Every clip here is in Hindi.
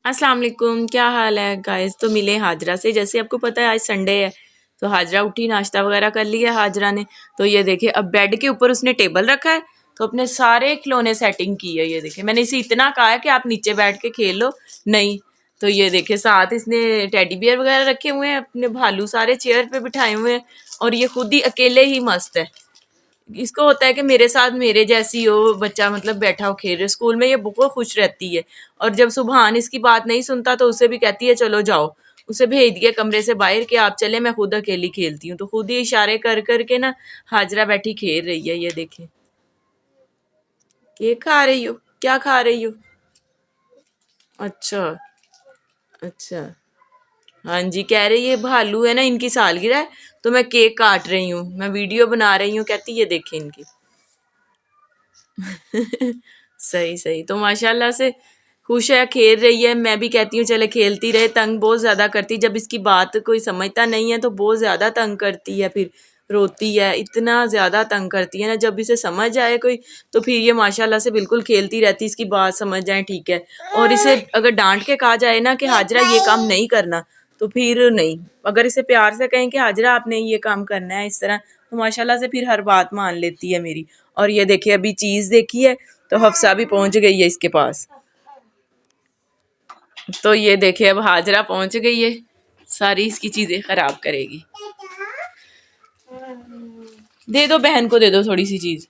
अस्सलाम वालेकुम, क्या हाल है गाइस। तो मिले हाजरा से। जैसे आपको पता है आज संडे है तो हाजरा उठी, नाश्ता वगैरह कर लिया हाजरा ने। तो ये देखिए अब बेड के ऊपर उसने टेबल रखा है तो अपने सारे खिलौने सेटिंग की है। ये देखिए मैंने इसे इतना कहा है कि आप नीचे बैठ के खेल लो, नहीं। तो ये देखिए साथ इसने टेडी बियर वगैरह रखे हुए हैं, अपने भालू सारे चेयर पे बिठाए हुए हैं और ये खुद ही अकेले ही मस्त है। इसको होता है कि मेरे साथ मेरे जैसी हो बच्चा, मतलब बैठा हो खेल रहे। स्कूल में ये बहुत खुश रहती है और जब सुबहान इसकी बात नहीं सुनता तो उसे भी कहती है चलो जाओ। उसे भेज दिया कमरे से बाहर कि आप चले, मैं खुद अकेली खेलती हूँ। तो खुद ही इशारे कर करके ना हाजरा बैठी खेल रही है। ये देखिए केक खा रही हो, क्या खा रही हो? अच्छा अच्छा, हाँ जी, कह रही है भालू है ना, इनकी सालगिरह है तो मैं केक काट रही हूँ, मैं वीडियो बना रही हूँ। कहती ये देखे इनकी। सही सही, तो माशाल्लाह से खुश है, खेल रही है। मैं भी कहती हूँ चले खेलती रहे, तंग बहुत ज्यादा करती। जब इसकी बात कोई समझता नहीं है तो बहुत ज्यादा तंग करती है, फिर रोती है, इतना ज्यादा तंग करती है ना। जब इसे समझ आए कोई तो फिर ये माशाल्लाह से बिल्कुल खेलती रहती, इसकी बात समझ जाए, ठीक है। और इसे अगर डांट के कहा जाए ना कि हाजरा ये काम नहीं करना तो फिर नहीं। अगर इसे प्यार से कहें कि हाजरा आपने ये काम करना है इस तरह, तो माशाल्लाह से फिर हर बात मान लेती है मेरी। और ये देखिए अभी चीज देखी है तो हफ्सा भी पहुंच गई है इसके पास। तो ये देखिए अब हाजरा पहुंच गई है, सारी इसकी चीजें खराब करेगी। दे दो बहन को, दे दो थोड़ी सी चीज,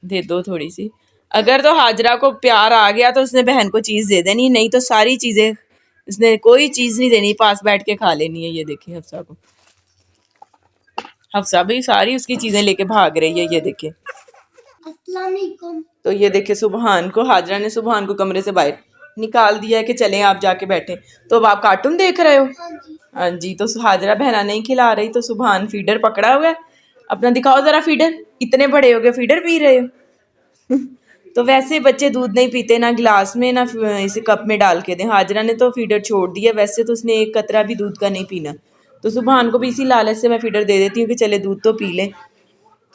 दे दो थोड़ी सी। अगर तो हाजरा को प्यार आ गया तो उसने बहन को चीज दे देनी, नहीं तो सारी चीजें उसने कोई चीज नहीं देनी, पास बैठ के खा लेनी है। ये देखिए हफ्सा को, हफ्सा भी सारी उसकी चीजें लेके भाग रही है। ये देखिए, तो ये देखिए सुबहान को, हाजरा ने सुबहान को कमरे से बाहर निकाल दिया है कि चलें आप जाके बैठे। तो अब आप कार्टून देख रहे हो? हाँ जी, तो हाजरा बहना नहीं खिला रही तो सुबहान फीडर पकड़ा हुआ है। अपना दिखाओ जरा फीडर, इतने बड़े हो गए फीडर पी रहे हो। तो वैसे बच्चे दूध नहीं पीते, ना गिलास में ना इसे कप में डाल के दें। हाजरा ने तो फीडर छोड़ दिया, वैसे तो उसने एक कतरा भी दूध का नहीं पीना। तो सुबहान को भी इसी लालच से मैं फीडर दे देती हूँ कि चले दूध तो पी लें।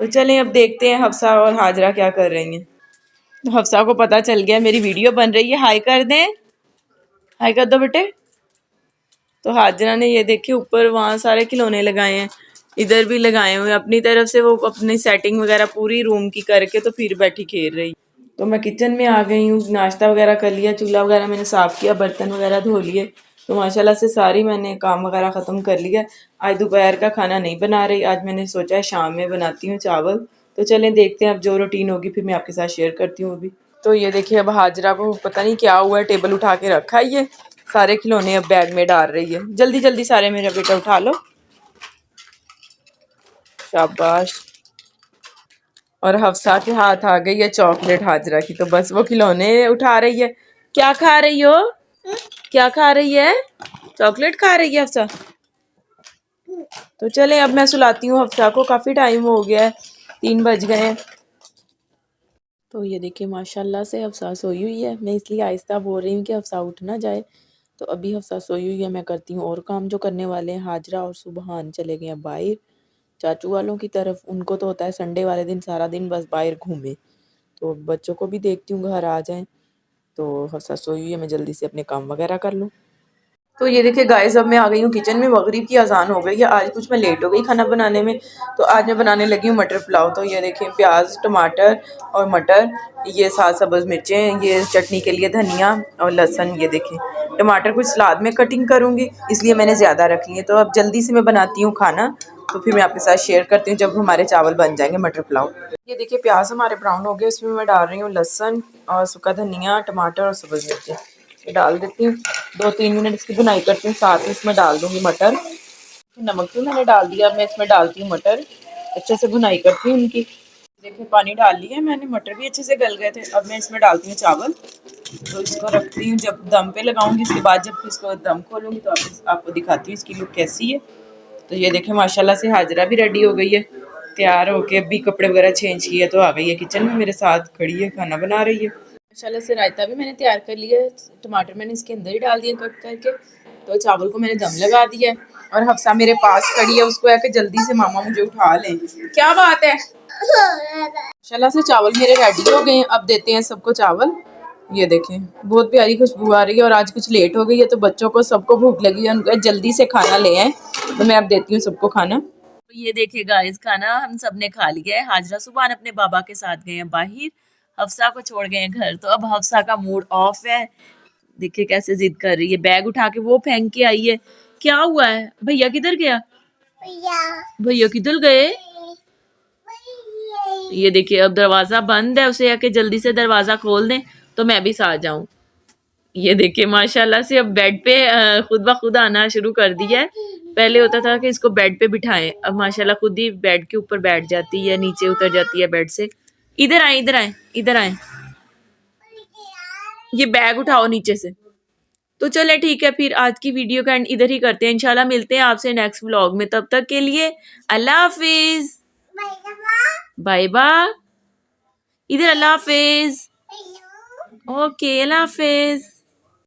तो चलें अब देखते हैं हफ्सा और हाजरा क्या कर रही हैं। तो हफ्सा को पता चल गया मेरी वीडियो बन रही है, हाय कर दें, हाय कर दो बेटे। तो हाजरा ने ये देखिए ऊपर वहाँ सारे खिलौने लगाए हैं, इधर भी लगाए हुए अपनी तरफ से। वो अपनी सेटिंग वगैरह पूरी रूम की करके तो फिर बैठी खेल रही। तो मैं किचन में आ गई हूँ, नाश्ता वगैरह कर लिया, चूल्हा वगैरह मैंने साफ़ किया, बर्तन वगैरह धो लिए। तो माशाल्लाह से सारी मैंने काम वगैरह ख़त्म कर लिया। आज दोपहर का खाना नहीं बना रही, आज मैंने सोचा है शाम में बनाती हूँ चावल। तो चलें देखते हैं, अब जो रूटीन होगी फिर मैं आपके साथ शेयर करती हूँ अभी। तो ये देखिए अब हाजरा को पता नहीं क्या हुआ है, टेबल उठा के रखा है, ये सारे खिलौने अब बैग में डाल रही है। जल्दी जल्दी सारे मेरा बेटा उठा लो, शाबाश। और हफ्सा के हाथ आ गई है चॉकलेट हाजरा की, तो बस वो खिलौने उठा रही है। क्या खा रही हो, क्या खा रही है? चॉकलेट खा रही है हफ्सा। तो चले अब मैं सुलाती हूँ हफ्सा को, काफ़ी टाइम हो गया है, 3 बज गए हैं। तो ये देखिए माशाल्लाह से हफ्सा सोई हुई है। मैं इसलिए आहिस्ता बोल रही हूँ कि हफ्सा उठ ना जाए। तो अभी हफ्सा सोई हुई है, मैं करती हूँ और काम जो करने वाले हैं। हाजरा और सुबहान चले गए हैं बाहर चाचू वालों की तरफ। उनको तो होता है संडे वाले दिन सारा दिन बस बाहर घूमे। तो बच्चों को भी देखती हूँ घर आ जाएं। तो हफ्सा सोई हुई है, मैं जल्दी से अपने काम वगैरह कर लूँ। तो ये देखिए गाइस अब मैं आ गई हूँ किचन में, मगरिब की अजान हो गई है। आज कुछ मैं लेट हो गई खाना बनाने में, तो आज मैं बनाने लगी हूँ मटर पुलाव। तो ये देखिए प्याज टमाटर और मटर, ये 7 सब्ज़ मिर्चें, ये चटनी के लिए धनिया और लहसुन। ये देखिए टमाटर कुछ सलाद में कटिंग करूँगी इसलिए मैंने ज़्यादा रख लिए। तो अब जल्दी से मैं बनाती हूँ खाना, तो फिर मैं आपके साथ शेयर करती हूँ जब हमारे चावल बन जाएंगे मटर पुलाव। ये देखिए प्याज हमारे ब्राउन हो गए, इसमें मैं डाल रही हूँ लहसुन और सूखा धनिया, टमाटर और सब्ज़ मिर्चें डाल देती हूँ। 2-3 मिनट इसकी भुनाई करती हूँ, साथ में इसमें डाल दूँगी मटर। नमक भी मैंने डाल दिया, अब मैं इसमें डालती हूँ मटर, अच्छे से भुनाई करती हूँ इनकी। देखिए पानी डाल लिया है मैंने, मटर भी अच्छे से गल गए थे। अब मैं इसमें डालती हूँ चावल, तो इसको रखती हूँ, जब दम पे लगाऊंगी इसके बाद जब इसको दम खोलूँगी तो आपको दिखाती हूँ इसकी लुक कैसी है। तो ये देखें माशाल्लाह से हाजरा भी रेडी हो गई है, तैयार होके अभी कपड़े वगैरह चेंज किए तो आ गई है किचन में, मेरे साथ खड़ी है, खाना बना रही है। माशाल्लाह से रायता भी मैंने तैयार कर लिया है, टमाटर मैंने इसके अंदर ही डाल दिए कट करके। तो चावल को मैंने दम लगा दिया है और हफ्सा मेरे पास खड़ी है, उसको है कि जल्दी से मामा मुझे उठा लें। क्या बात है? माशाल्लाह से चावल मेरे रेडी हो गए हैं, अब देते हैं सबको चावल। ये देखें बहुत प्यारी खुशबू आ रही है और आज कुछ लेट हो गई है तो बच्चों को सबको भूख लगी है, उनको जल्दी से खाना ले आए तो मैं अब देती हूँ सबको खाना। तो ये देखिए गाइस खाना हम सब ने खा लिया है। हाजरा सुभान अपने बाबा के साथ गए हैं बाहर, हफ्सा को छोड़ गए हैं घर। तो अब हफ्सा का मूड ऑफ है, देखिए कैसे जिद कर रही है, बैग उठा के वो फेंक के आई है। क्या हुआ है? भैया किधर गया? भैया किधर गए? ये देखिए अब दरवाजा बंद है, उसे आके जल्दी से दरवाजा खोल दें तो मैं भी साथ जाऊं। ये देखिए माशाल्लाह से अब बेड पे खुद ब खुद आना शुरू कर दिया है। पहले होता था कि इसको बेड पे बिठाएं, अब माशाल्लाह खुद ही बेड के ऊपर बैठ जाती है, नीचे उतर जाती है बेड से। इधर आए इधर आए इधर आए, ये बैग उठाओ नीचे से। तो चले ठीक है, फिर आज की वीडियो का एंड इधर ही करते हैं। इंशाल्लाह मिलते हैं आपसे नेक्स्ट व्लॉग में, तब तक के लिए अल्लाह हाफिज। बाय बाय, इधर अल्लाह हाफिज। ओके अल्लाह हाफिज।